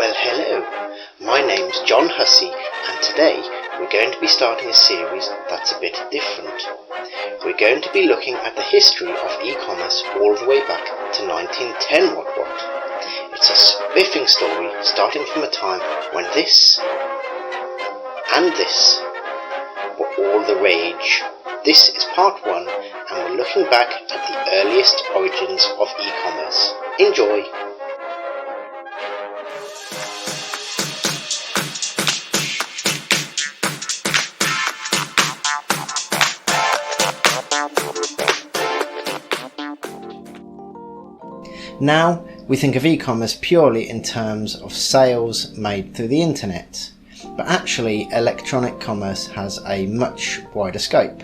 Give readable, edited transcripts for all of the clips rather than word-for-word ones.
Well, hello, my name's John Hussey, and today we're going to be starting a series that's a bit different. We're going to be looking at the history of e-commerce all the way back to 1910 what. It's a spiffing story starting from a time when this and this were all the rage. This is part 1, and we're looking back at the earliest origins of e-commerce. Enjoy! Now, we think of e-commerce purely in terms of sales made through the internet, but actually electronic commerce has a much wider scope.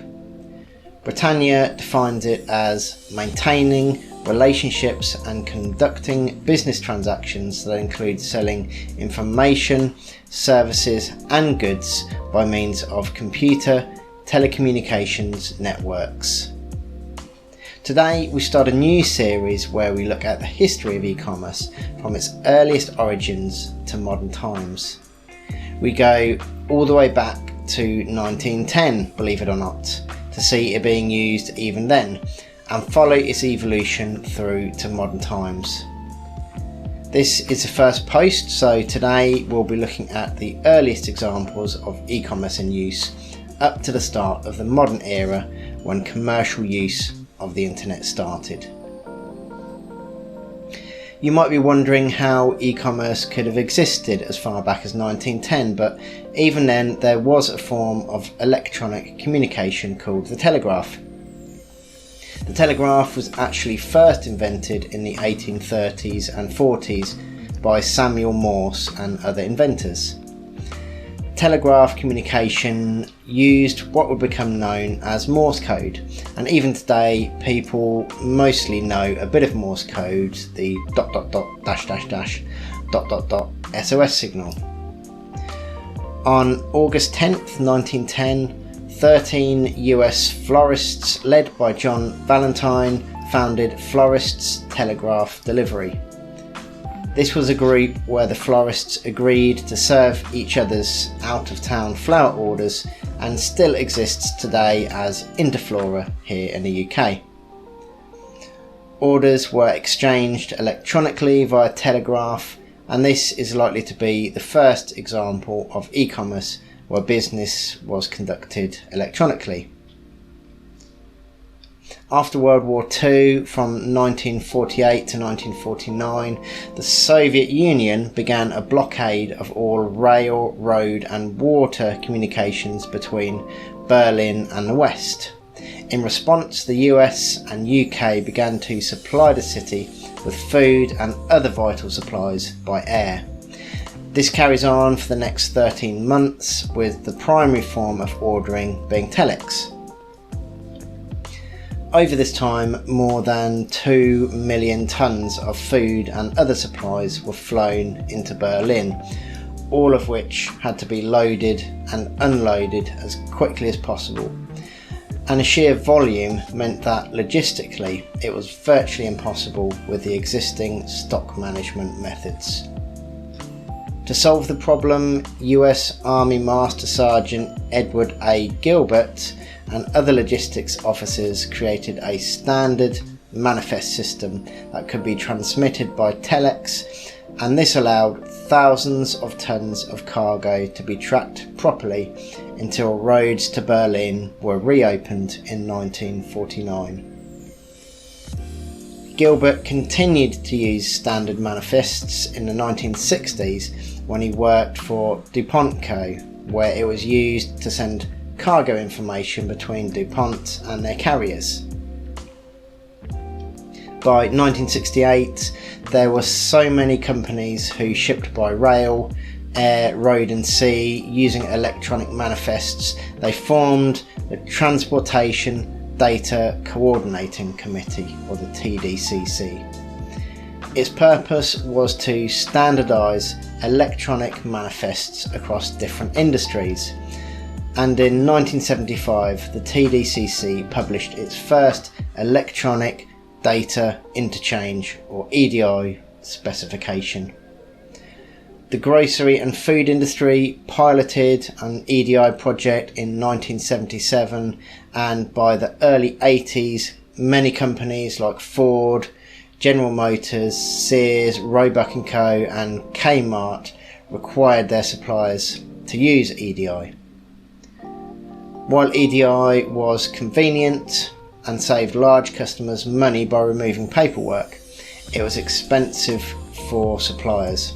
Britannia defines it as maintaining relationships and conducting business transactions that include selling information, services and goods by means of computer telecommunications networks. Today we start a new series where we look at the history of e-commerce from its earliest origins to modern times. We go all the way back to 1910, believe it or not, to see it being used even then, and follow its evolution through to modern times. This is the first post, so today we'll be looking at the earliest examples of e-commerce in use up to the start of the modern era when commercial use of the internet started. You might be wondering how e-commerce could have existed as far back as 1910, but even then there was a form of electronic communication called the telegraph. The telegraph was actually first invented in the 1830s and 40s by Samuel Morse and other inventors. Telegraph communication used what would become known as Morse code, and even today people mostly know a bit of Morse code, the ... SOS signal. On August 10th, 1910, 13 US florists led by John Valentine founded Florists Telegraph Delivery. This was a group where the florists agreed to serve each other's out-of-town flower orders and still exists today as Interflora here in the UK. Orders were exchanged electronically via telegraph, and this is likely to be the first example of e-commerce where business was conducted electronically. After World War II, from 1948 to 1949, the Soviet Union began a blockade of all rail, road and water communications between Berlin and the West. In response, the US and UK began to supply the city with food and other vital supplies by air. This carries on for the next 13 months, with the primary form of ordering being telex. Over this time, more than 2 million tonnes of food and other supplies were flown into Berlin, all of which had to be loaded and unloaded as quickly as possible. And the sheer volume meant that logistically it was virtually impossible with the existing stock management methods. To solve the problem, US Army Master Sergeant Edward A. Gilbert and other logistics officers created a standard manifest system that could be transmitted by telex, and this allowed thousands of tons of cargo to be tracked properly until roads to Berlin were reopened in 1949. Gilbert continued to use standard manifests in the 1960s when he worked for DuPont Co., where it was used to send cargo information between DuPont and their carriers. By 1968, there were so many companies who shipped by rail, air, road and sea using electronic manifests, they formed the Transportation Data Coordinating Committee, or the TDCC. Its purpose was to standardise electronic manifests across different industries, and in 1975 the TDCC published its first Electronic Data Interchange, or EDI, specification. The grocery and food industry piloted an EDI project in 1977, and by the early 80s, many companies like Ford, General Motors, Sears, Roebuck & Co and Kmart required their suppliers to use EDI. While EDI was convenient and saved large customers money by removing paperwork, it was expensive for suppliers.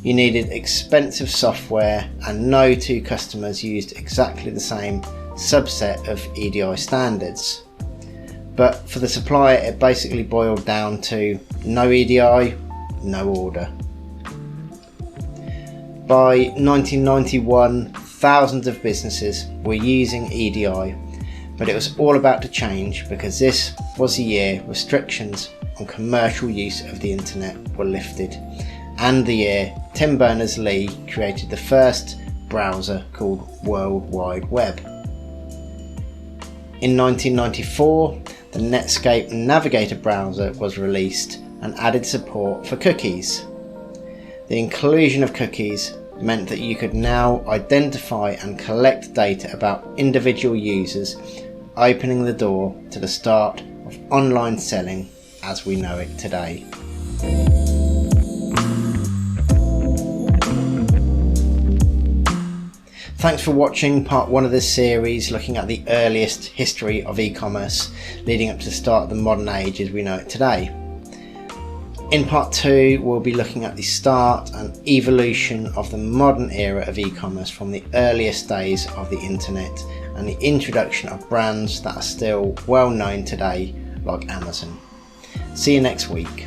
You needed expensive software, and no two customers used exactly the same subset of EDI standards. But for the supplier, it basically boiled down to no EDI, no order. By 1991, thousands of businesses were using EDI, but it was all about to change because this was the year restrictions on commercial use of the internet were lifted, and the year Tim Berners-Lee created the first browser called World Wide Web. In 1994, the Netscape Navigator browser was released and added support for cookies. The inclusion of cookies meant that you could now identify and collect data about individual users, opening the door to the start of online selling as we know it today. Thanks for watching part 1 of this series looking at the earliest history of e-commerce leading up to the start of the modern age as we know it today. In part 2 we'll be looking at the start and evolution of the modern era of e-commerce from the earliest days of the internet and the introduction of brands that are still well known today like Amazon. See you next week.